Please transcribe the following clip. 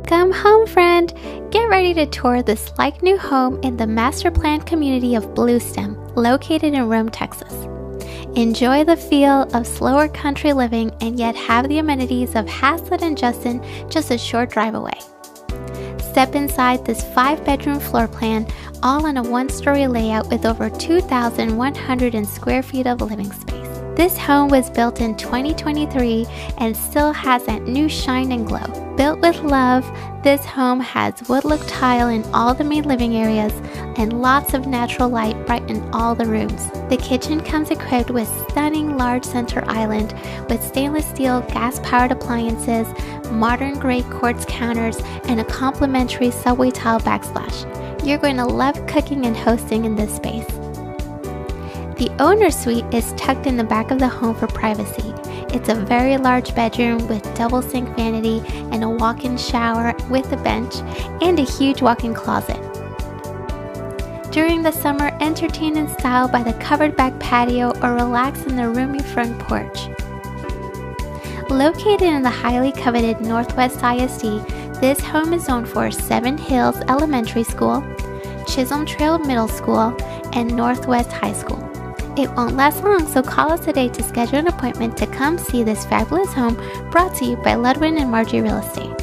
Welcome home, friend! Get ready to tour this like new home in the master planned community of BlueStem, located in Rhome, Texas. Enjoy the feel of slower country living and yet have the amenities of Haslet and Justin just a short drive away. Step inside this 5-bedroom floor plan, all in a 1-story layout with over 2,100 square feet of living space. This home was built in 2023 and still has that new shine and glow. Built with love, this home has wood look tile in all the main living areas and lots of natural light brighten all the rooms. The kitchen comes equipped with stunning large center island with stainless steel gas-powered appliances, modern gray quartz counters, and a complimentary subway tile backsplash. You're going to love cooking and hosting in this space. The owner's suite is tucked in the back of the home for privacy. It's a very large bedroom with double sink vanity and a walk-in shower with a bench and a huge walk-in closet. During the summer, entertain in style by the covered back patio or relax in the roomy front porch. Located in the highly coveted Northwest ISD, this home is zoned for Seven Hills Elementary School, Chisholm Trail Middle School, and Northwest High School. It won't last long, so call us today to schedule an appointment to come see this fabulous home brought to you by Ludwin and Margie Real Estate.